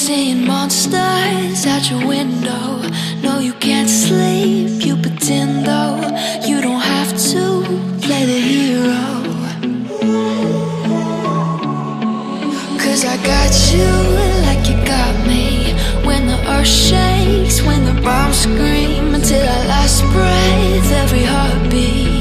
seeing monsters out your window. No, you can't sleep, you pretend though. You don't have to play the hero, 'cause I got you like you got me. When the earth shakes, when the bombs scream, until our last breath, every heartbeat.